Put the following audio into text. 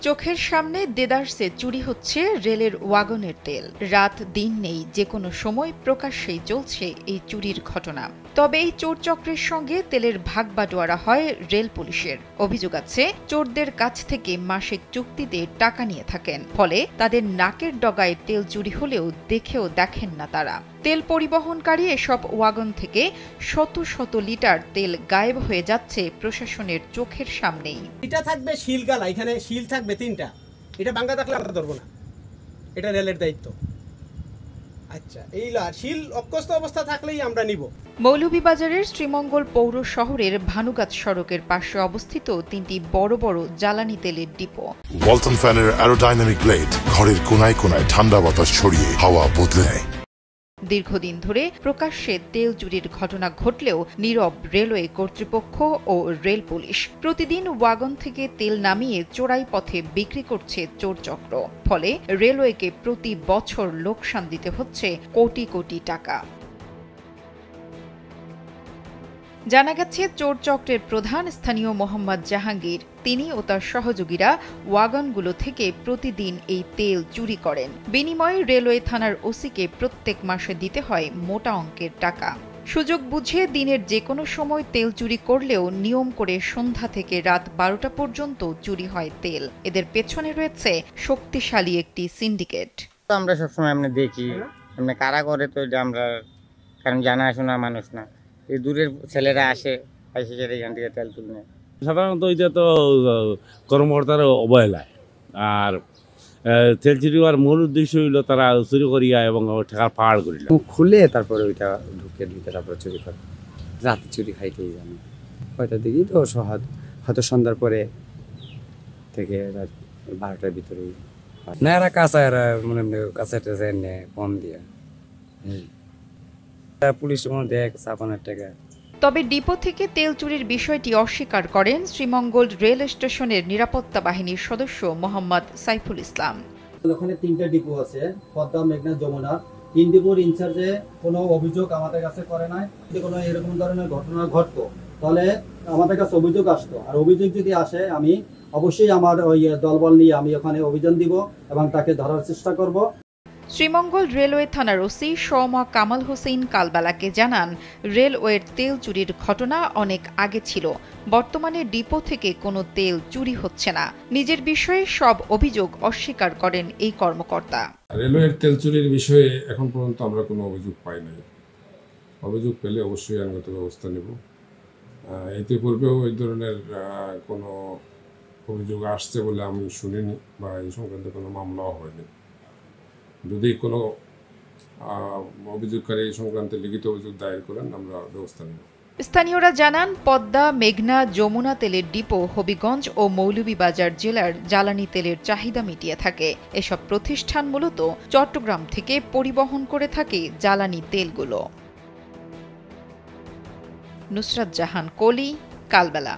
চোখের সামনে দেদারসে চুরি হচ্ছে রেলের ওয়াগনের তেল। রাত দিন নেই, যে কোনো সময় প্রকাশ্যেই চলছে এই চুরির ঘটনা। তবে এই চোর চক্রের সঙ্গে তেলের ভাগ বাটোয়ারা হয় রেল পুলিশের। অভিযোগ আছে, চোরদের কাছ থেকে মাসিক চুক্তিতে টাকা নিয়ে থাকেন, ফলে তাদের নাকের ডগায় তেল চুরি হলেও দেখেও দেখেন না তারা। তেল পরিবহনকারী এসব ওয়াগন থেকে শত শত লিটার তেল গায়েব হয়ে যাচ্ছে প্রশাসনের চোখের সামনেই। এটা থাকবে শিলগালা, এখানে শিল থাকবে 3টা। এটা ভাঙা থাকলে আমরা ধরবো না, এটা রেলের দায়িত্ব। আচ্ছা, এই শিল অক্ষত অবস্থা থাকলেই আমরা নিব। মৌলভীবাজারের শ্রীমঙ্গল পৌর শহরের ভানুগাছ সড়কের পাশে অবস্থিত 3টি বড় বড় জ্বালানি তেলের ডিপো। ওয়ালটন ফ্যানের অ্যারোডাইনামিক ব্লেড ঘরের কোনায় কোনায় ঠান্ডা বাতাস ছড়িয়ে হাওয়া বদলে নেয়। দীর্ঘদিন ধরে প্রকাশ্যে তেল চুরির ঘটনা ঘটলেও নীরব রেলওয়ে কর্তৃপক্ষ ও রেল পুলিশ। প্রতিদিন ওয়াগন থেকে তেল নামিয়ে চোরাই পথে বিক্রি করছে চোর চক্র। ফলে রেলওয়েকে প্রতি বছর লোকসান দিতে হচ্ছে কোটি কোটি টাকা। জানা গেছে, চোর চক্রের প্রধান স্থানীয় মোহাম্মদ জাহাঙ্গীর। তিনি ও তার সহযোগীরা ওয়াগনগুলো থেকে প্রতিদিন এই তেল চুরি করেন। বিনিময়ে রেলওয়ে থানার ওসিকে প্রত্যেক মাসে দিতে হয় মোটা অঙ্কের টাকা। সুযোগ বুঝে দিনের যে কোনো সময় তেল চুরি করলেও নিয়ম করে সন্ধ্যা থেকে রাত 12টা পর্যন্ত চুরি হয় তেল। এদের পেছনে রয়েছে শক্তিশালী একটি সিন্ডিকেট। আমরা সবসময় দেখি কারা করে, তো আমরা কারণ জানাশোনা মানুষ না, এই দূরের ছেলেরা আসে এখান থেকে তেল তুলে নেয়। সাধারণত এটা তো কর্মকর্তার অবহেলায়, আর তেল চুরি হওয়ার মূল উদ্দেশ্য হইল তারা চুরি করিয়া এবং টাকা পাহাড় করিল খুলে তারপরে ওইটা ঢুকে তারপরে চুরি করে। রাতে চুরি খাইতেই জানি কয়টার দিকেই তো হয়তো সন্ধ্যার পরে থেকে রাত 12টার ভিতরেই না, এরা কাঁচা, এরা মানে কাঁচা টাচা এনে কম দিয়ে পুলিশ দেয় 56 টাকা। তবে ডিপো থেকে তেল চুরির বিষয়টি অস্বীকার করেন শ্রীমঙ্গল রেল স্টেশনের নিরাপত্তা বাহিনীর সদস্য মোহাম্মদ সাইফুল ইসলাম। ওখানে 3টা ডিপো আছে, পদ্মা, মেঘনা, যমুনা। 3 ডিপোর ইনচার্জে কোনো অভিযোগ আমাদের কাছে করে নাই। যদি কোনো এরকম ধরনের ঘটনা ঘটতো তাহলে আমাদের কাছে অভিযোগ আসতো, আর অভিযোগ যদি আসে আমি অবশ্যই আমার ওই দলবল নিয়ে আমি ওখানে অভিযান দিব এবং তাকে ধরার চেষ্টা করব। শ্রীমঙ্গল রেলওয়ে থানার ওসি শওমা কামাল হোসেন কালবেলাকে জানান, রেলওয়ের তেল চুরির ঘটনা অনেক আগে ছিল। বর্তমানে ডিপো থেকে কোনো তেল চুরি হচ্ছে না। নিজের বিষয়ে সব অভিযোগ অস্বীকার করেন এই কর্মকর্তা। রেলওয়ের তেল চুরির বিষয়ে এখন পর্যন্ত আমরা কোনো অভিযোগ পাই নাই। অভিযোগ পেলে অবশ্যই আইনগত ব্যবস্থা নেব। ইতিপূর্বেও এই ধরনের কোনো অভিযোগ আসছে বলে আমি শুনিনি, বা এই সংক্রান্ত কোনো মামলাও হয়নি। যদি কোনো অভিযোগকারী এই সংক্রান্তে লিখিত অভিযোগ দায়ের করেন, আমরা ব্যবস্থা নেব। স্থানীয়রা জানান, পদ্মা, মেঘনা, যমুনা তেলের ডিপো হবিগঞ্জ ও মৌলভীবাজার জেলার জ্বালানি তেলের চাহিদা মিটিয়ে থাকে। এসব প্রতিষ্ঠান মূলত চট্টগ্রাম থেকে পরিবহন করে থাকে জ্বালানি তেলগুলো। নুসরাত জাহান কলি, কালবেলা।